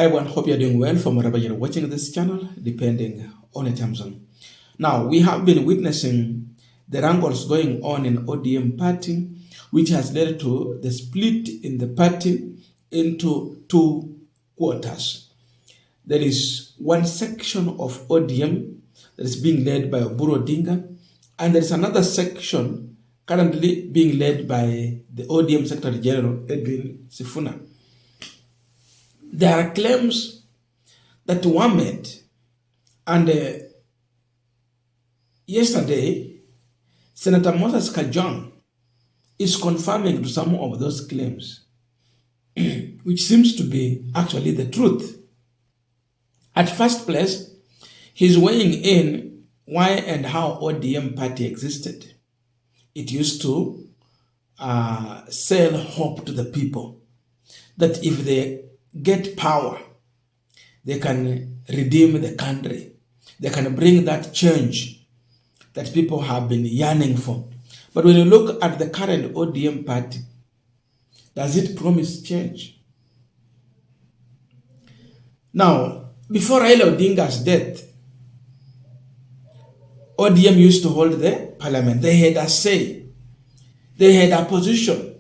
Hi everyone, hope you're doing well from wherever you're watching this channel, depending on the time zone. Now, we have been witnessing the wrangles going on in ODM party, which has led to the split in the party into two quarters. There is one section of ODM that is being led by Oburu Odinga, and there is another section currently being led by the ODM Secretary General, Edwin Sifuna. There are claims that were made, and yesterday, Senator Moses Kajwa is confirming to some of those claims, which seems to be actually the truth. At first place, he's weighing in why and how ODM party existed. It used to sell hope to the people that if they get power, they can redeem the country. They can bring that change that people have been yearning for. But when you look at the current ODM party, does it promise change? Now, before Raila Odinga's death, ODM used to hold the parliament. They had a say. They had a position.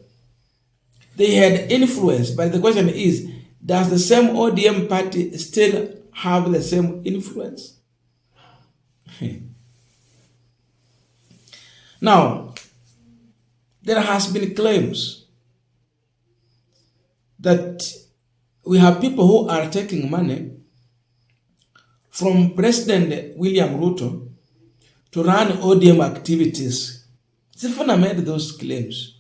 They had influence. But the question is, does the same ODM party still have the same influence? Now, there has been claims that we have people who are taking money from President William Ruto to run ODM activities. Sifuna made those claims.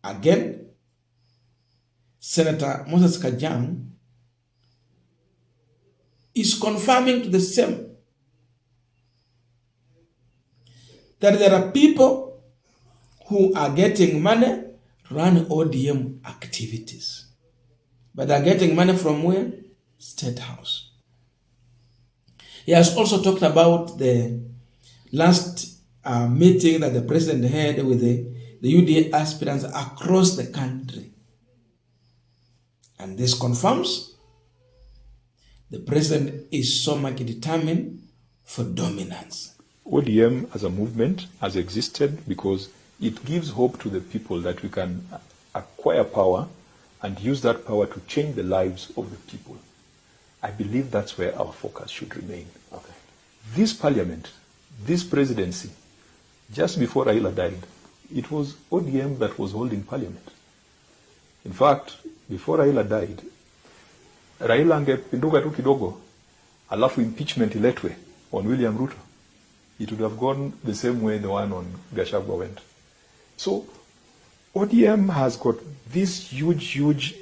Again, Senator Moses Kajwa is confirming to the same that there are people who are getting money to run ODM activities. But they're getting money from where? State House. He has also talked about the last meeting that the president had with the UDA aspirants across the country. And this confirms the president is so much determined for dominance. ODM as a movement has existed because it gives hope to the people that we can acquire power and use that power to change the lives of the people. I believe that's where our focus should remain. Okay. This parliament, this presidency, just before Raila died, it was ODM that was holding parliament. In fact, before Raila died, Raila angepinduka tu kidogo, alafu impeachment iletwe on William Ruto, it would have gone the same way the one on Gachagwa went. So ODM has got this huge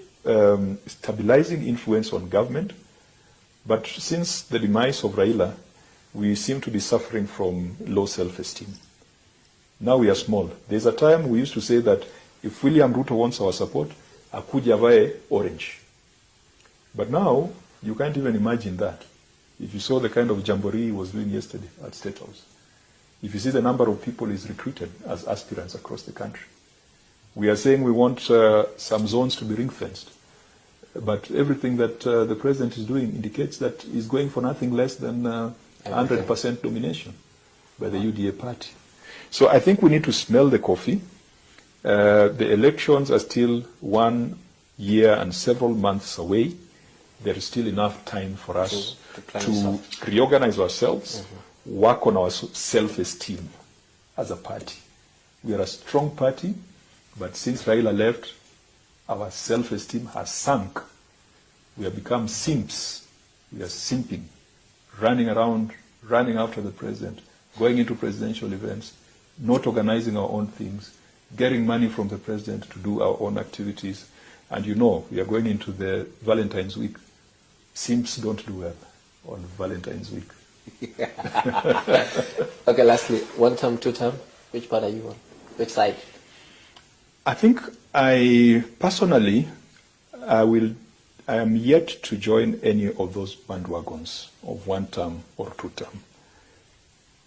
stabilizing influence on government, but since the demise of Raila, we seem to be suffering from low self-esteem. Now we are small. There's a time we used to say that if William Ruto wants our support, akuja vae orange. But now, you can't even imagine that. If you saw the kind of jamboree he was doing yesterday at State House, if you see the number of people he's recruited as aspirants across the country, we are saying we want some zones to be ring-fenced. But everything that the president is doing indicates that he's going for nothing less than 100% domination by the UDA party. So I think we need to smell the coffee. The elections are still 1 year and several months away. There is still enough time for us to reorganize ourselves, work on our self-esteem as a party. We are a strong party, but since Raila left, our self-esteem has sunk. We have become simps. We are simping, running around, running after the president, going into presidential events, not organizing our own things, getting money from the president to do our own activities. And you know, we are going into the Valentine's week. Simps don't do well on Valentine's week. Okay, lastly, one term, two term, which part are you on? Which side? I think personally, I am yet to join any of those bandwagons of one term or two term.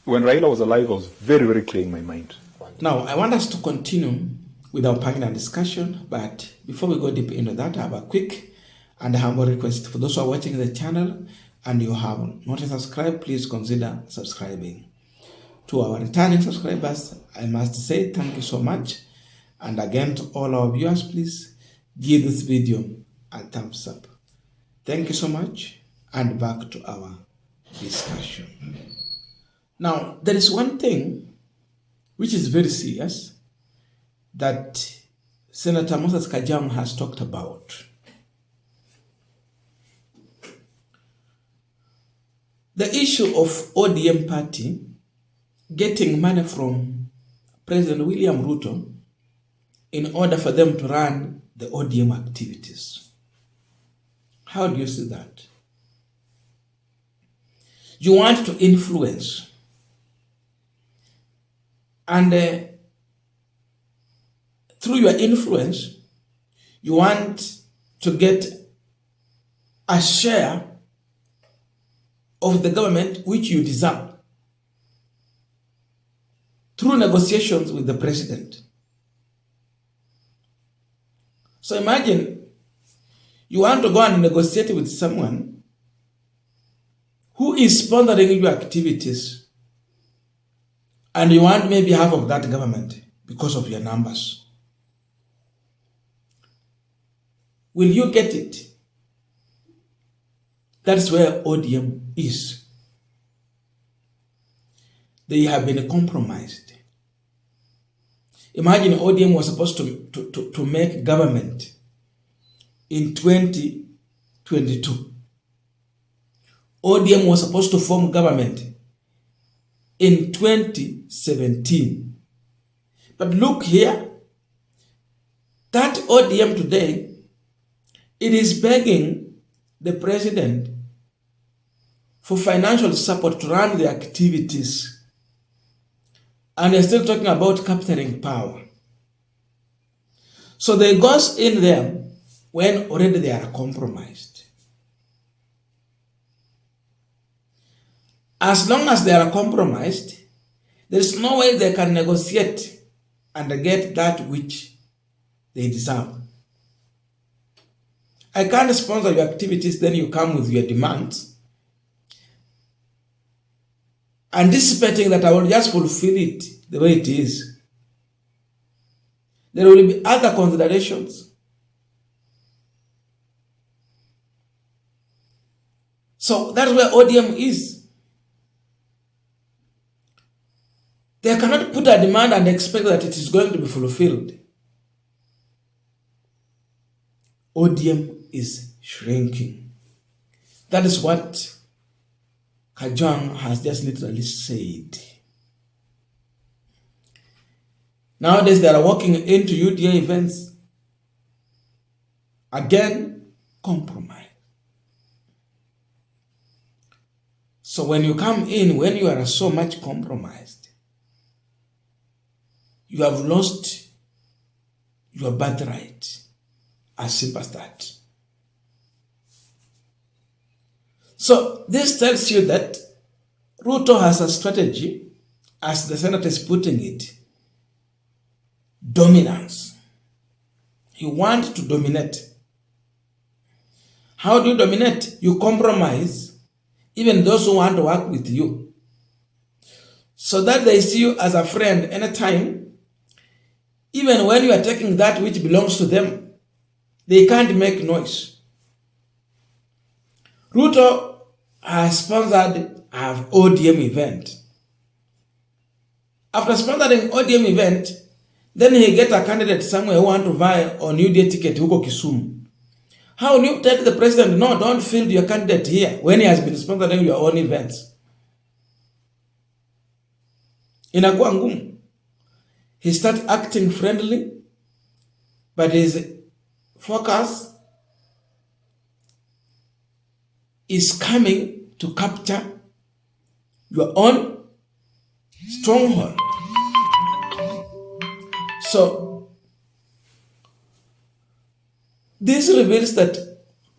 When Raila was alive, I was very clear in my mind. Now, I want us to continue with our panel discussion. But before we go deep into that, I have a quick and humble request for those who are watching the channel and you have not subscribed, please consider subscribing. To our returning subscribers, I must say thank you so much. And again, to all our viewers, please give this video a thumbs up. Thank you so much, and back to our discussion. Now, there is one thing which is very serious that Senator Moses Kajwa has talked about. The issue of ODM party getting money from President William Ruto in order for them to run the ODM activities. How do you see that? You want to influence, and through your influence, you want to get a share of the government which you deserve through negotiations with the president. So imagine you want to go and negotiate with someone who is sponsoring your activities, and you want maybe half of that government because of your numbers. Will you get it? That's where ODM is. They have been compromised. Imagine ODM was supposed to make government in 2022. ODM was supposed to form government in 2017. But look here, that ODM today, it is begging the president for financial support to run the activities. And they're still talking about capturing power. So they goes in there when already they are compromised. As long as they are compromised, there is no way they can negotiate and get that which they deserve. I can't sponsor your activities, then you come with your demands, anticipating that I will just fulfill it the way it is. There will be other considerations. So that's where ODM is. They cannot put a demand and expect that it is going to be fulfilled. ODM is shrinking. That is what Kajwa has just literally said. Nowadays, they are walking into UDA events. Again, compromise. So when you come in, when you are so much compromised, you have lost your birthright. As simple as that. So this tells you that Ruto has a strategy, as the Senate is putting it, dominance. He wants to dominate. How do you dominate? You compromise even those who want to work with you, so that they see you as a friend anytime. Even when you are taking that which belongs to them, they can't make noise. Ruto has sponsored an ODM event. After sponsoring ODM event, then he get a candidate somewhere who want to buy on UDA ticket huko Kisumu. How will you tell the president, no, don't field your candidate here when he has been sponsoring your own events? Inakuwa ngumu. He start acting friendly, but his focus is coming to capture your own stronghold. So this reveals that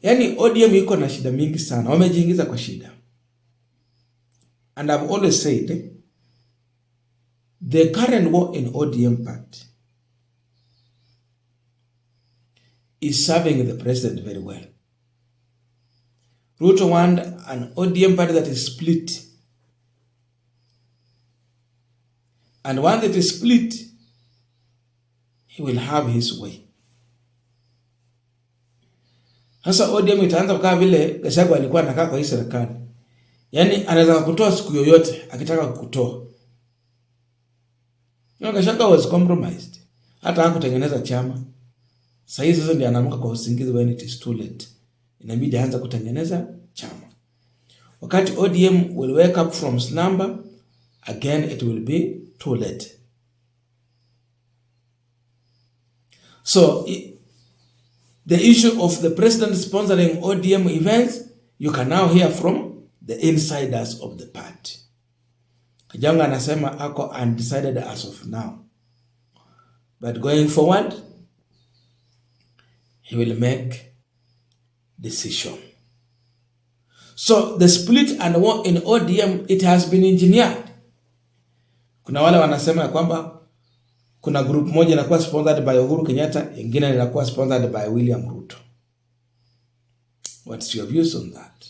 yani ODM iko na shida mingi sana, wamejiingiza kwa shida. And I've always said the current war in ODM party is serving the president very well. Ruto want an ODM party that is split. And once it is split, he will have his way. Sasa ODM itaanza kukaa vile Gachagwa alikuwa anakaa kwa hii serikali. Yaani anaweza kukutoa siku yoyote akitaka kukutoa. Gachagwa was compromised. Hata hakutengeneza chama. Sasa hizi sasa ndio anaamka kwa usingizi when it is too late. Inabidi aanze kutengeneza chama. Wakati ODM will wake up from slumber, again it will be too late. So the issue of the president sponsoring ODM events, you can now hear from the insiders of the party. Kajwa anasema ako undecided as of now. But going forward, he will make decision. So the split and war in ODM, it has been engineered. Kuna wale wanasema ya kwamba kuna group moja inakuwa sponsored by Uhuru Kenyatta, ingine inakuwa sponsored by William Ruto. What's your views on that?